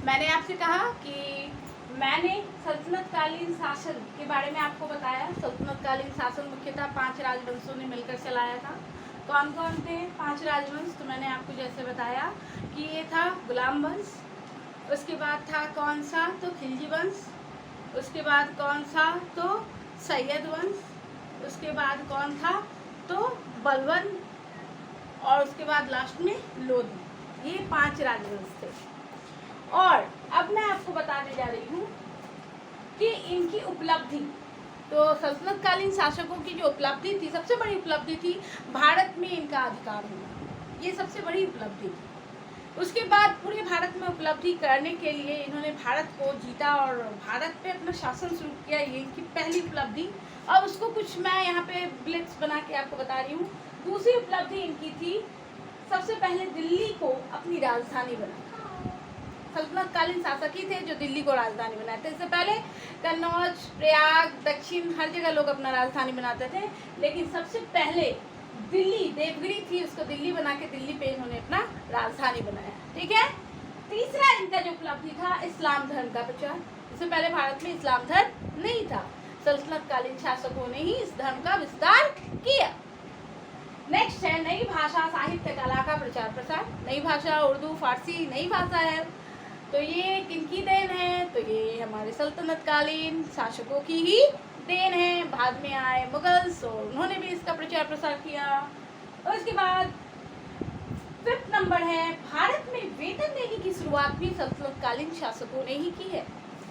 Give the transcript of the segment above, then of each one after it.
मैंने आपसे कहा कि मैंने सल्तनतकालीन शासन के बारे में आपको बताया। सल्तनतकालीन शासन मुख्यतः 5 राजवंशों ने मिलकर चलाया था। कौन कौन थे 5 राजवंश? तो मैंने आपको जैसे बताया कि ये था गुलाम वंश, उसके बाद था कौन सा? तो खिलजी वंश, उसके बाद कौन सा? तो सैयद वंश, उसके बाद कौन था? तो बलवन, और उसके बाद लास्ट में लोधी। ये 5 राजवंश थे। और अब मैं आपको बताने जा रही हूँ कि इनकी उपलब्धि, तो सल्तनतकालीन शासकों की जो उपलब्धि थी, सबसे बड़ी उपलब्धि थी भारत में इनका अधिकार होना। ये सबसे बड़ी उपलब्धि थी। उसके बाद पूरे भारत में उपलब्धि करने के लिए इन्होंने भारत को जीता और भारत पे अपना शासन शुरू किया। ये इनकी पहली उपलब्धि। अब उसको कुछ मैं यहाँ पे ब्लिट्स बना के आपको बता रही हूँ। दूसरी उपलब्धि इनकी थी, सबसे पहले दिल्ली को अपनी राजधानी बनाया। सल्तनतकालीन शासक ही थे जो दिल्ली को राजधानी बनाते। इससे पहले कन्नौज, प्रयाग, दक्षिण हर जगह लोग अपना राजधानी बनाते थे, लेकिन सबसे पहले दिल्ली, देवगिरी थी, उसको दिल्ली बना के दिल्ली पे इन्होंने अपना राजधानी बनाया। ठीक है। तीसरा इनका जो उपलब्धि था, इस्लाम धर्म का प्रचार। इससे पहले भारत में इस्लाम धर्म नहीं था, सल्तनतकालीन शासकों ने ही इस धर्म का विस्तार किया। नेक्स्ट है नई भाषा, साहित्य, कला का प्रचार प्रसार। नई भाषा उर्दू, फारसी नई भाषा है, तो ये किनकी देन है? तो ये हमारे सल्तनतकालीन शासकों की ही देन है। बाद में आए मुगल्स और उन्होंने भी इसका प्रचार प्रसार किया। और उसके बाद 5th नंबर है, भारत में वेतन देने की शुरुआत भी सल्तनतकालीन शासकों ने ही की है।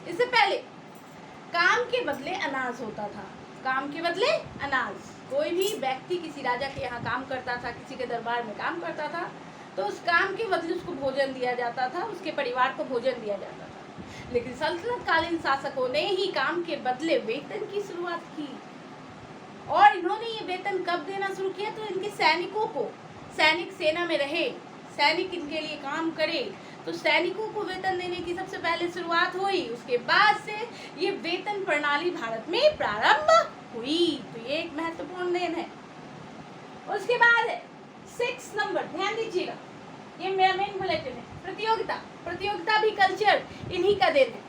इससे पहले काम के बदले अनाज होता था। काम के बदले अनाज। कोई भी व्यक्ति किसी राजा के यहाँ काम करता था, किसी के दरबार में काम करता था, तो उस काम के बदले उसको भोजन दिया जाता था, उसके परिवार को भोजन दिया जाता था। लेकिन सल्तनतकालीन शासकों ने ही काम के बदले वेतन की शुरुआत की। और इन्होंने ये वेतन कब देना शुरू किया? तो इनके सैनिकों को, सैनिक सेना में रहे, सैनिक इनके लिए काम करे, तो सैनिकों को वेतन देने की सबसे पहले शुरुआत हुई। उसके बाद से ये वेतन प्रणाली भारत में प्रारंभ हुई। तो ये एक महत्वपूर्ण देन है। उसके बाद है 6 नंबर, ध्यान दीजिएगा, ये मेरा मेन बुलेटिन है। प्रतियोगिता। प्रतियोगिता भी कल्चर इन्हीं का देन है।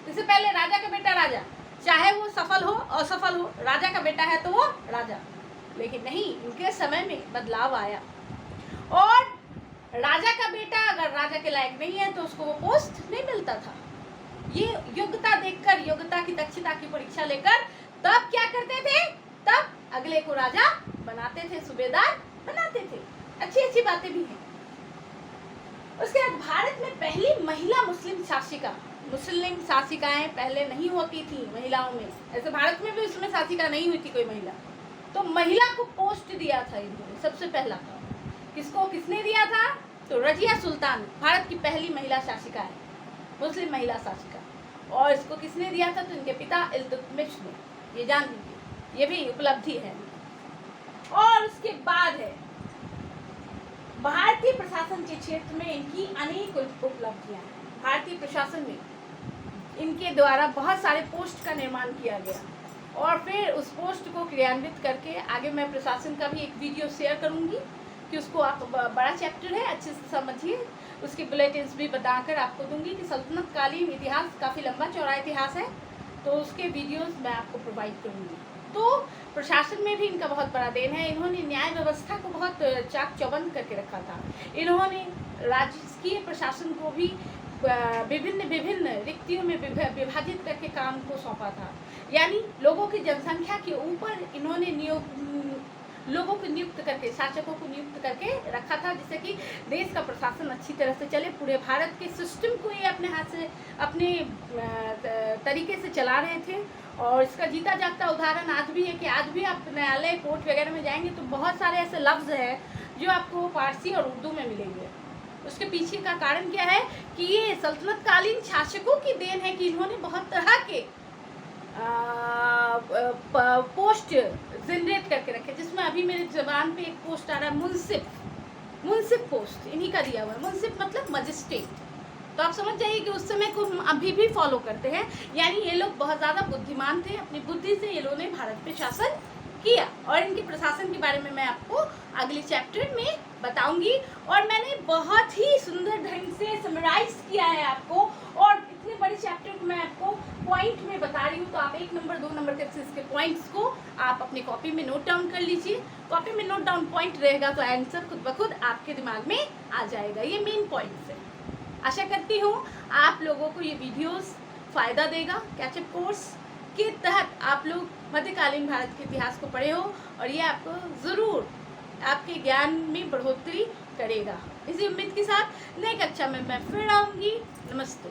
इससे पहले राजा का बेटा राजा, चाहे वो सफल हो असफल हो, राजा का बेटा है तो वो राजा। लेकिन नहीं, इनके समय में बदलाव आया और राजा का बेटा अगर राजा के लायक नहीं है तो उसको वो पोस्ट नहीं मिलता था। ये योग्यता देखकर, योग्यता की, दक्षता की परीक्षा लेकर तब क्या करते थे? तब अगले को राजा बनाते थे, सूबेदार बनाते थे। अच्छी अच्छी बातें भी हैं। उसके बाद भारत में पहली महिला मुस्लिम शासिका। मुस्लिम शासिकाएं पहले नहीं होती थी महिलाओं में, ऐसे भारत में भी उसमें शासिका नहीं हुई थी कोई महिला, तो महिला को पोस्ट दिया था इन्होंने सबसे पहला। किसको, किसने दिया था? तो रजिया सुल्तान भारत की पहली महिला शासिका है, मुस्लिम महिला शासिका। और इसको किसने दिया था? तो इनके पिता इल्तुतमिश ने। ये जान लीजिए, ये भी उपलब्धि है। और उसके बाद है भारतीय प्रशासन के क्षेत्र में इनकी अनेक उपलब्धियां हैं। भारतीय प्रशासन में इनके द्वारा बहुत सारे पोस्ट का निर्माण किया गया और फिर उस पोस्ट को क्रियान्वित करके आगे मैं प्रशासन का भी एक वीडियो शेयर करूंगी कि उसको आप, बड़ा चैप्टर है, अच्छे से समझिए। उसके बुलेटिन्स भी बताकर आपको दूंगी कि सल्तनतकालीन इतिहास काफ़ी लंबा चौड़ा इतिहास है, तो उसके वीडियोस मैं आपको प्रोवाइड करूंगी। तो प्रशासन में भी इनका बहुत बड़ा देन है। इन्होंने न्याय व्यवस्था को बहुत चाक चौबंद करके रखा था। इन्होंने राजकीय प्रशासन को भी विभिन्न विभिन्न रिक्तियों में विभाजित करके काम को सौंपा था। यानी लोगों की जनसंख्या के ऊपर इन्होंने लोगों को नियुक्त करके, शासकों को नियुक्त करके रखा था, जिससे कि देश का प्रशासन अच्छी तरह से चले। पूरे भारत के सिस्टम को ये अपने हाथ से, अपने तरीके से चला रहे थे। और इसका जीता जागता उदाहरण आज भी है कि आज भी आप न्यायालय, कोर्ट वगैरह में जाएंगे तो बहुत सारे ऐसे लफ्ज़ हैं जो आपको फारसी और उर्दू में मिलेंगे। उसके पीछे का कारण क्या है कि ये सल्तनतकालीन शासकों की देन है कि इन्होंने बहुत तरह के पोस्ट जनरेट करके रखे, जिसमें अभी मेरे जबान पे एक पोस्ट आ रहा है मुंसिफ पोस्ट, इन्हीं का दिया हुआ है। मुंसिफ मतलब मजिस्ट्रेट। तो आप समझ जाइए कि उस समय को हम अभी भी फॉलो करते हैं। यानी ये लोग बहुत ज़्यादा बुद्धिमान थे, अपनी बुद्धि से ये लोगों ने भारत पे शासन किया। और इनके प्रशासन के बारे में मैं आपको अगले चैप्टर में बताऊंगी। और मैंने बहुत ही सुंदर ढंग से समराइज किया है आपको मैं आपको पॉइंट में बता रही हूँ, तो आप 1 नंबर 2 नंबर के इसके पॉइंट्स को आप अपनी कॉपी में नोट डाउन कर लीजिए। कॉपी में नोट डाउन पॉइंट रहेगा तो आंसर खुद ब खुद आपके दिमाग में आ जाएगा। ये मेन पॉइंट्स है। आशा करती हूँ आप लोगों को ये वीडियोस फ़ायदा देगा। कैचअप कोर्स के तहत आप लोग मध्यकालीन भारत के इतिहास को पढ़े हो और ये आपको ज़रूर आपके ज्ञान में बढ़ोतरी करेगा। इसी उम्मीद के साथ नई कक्षा में मैं फिर आऊँगी। नमस्ते।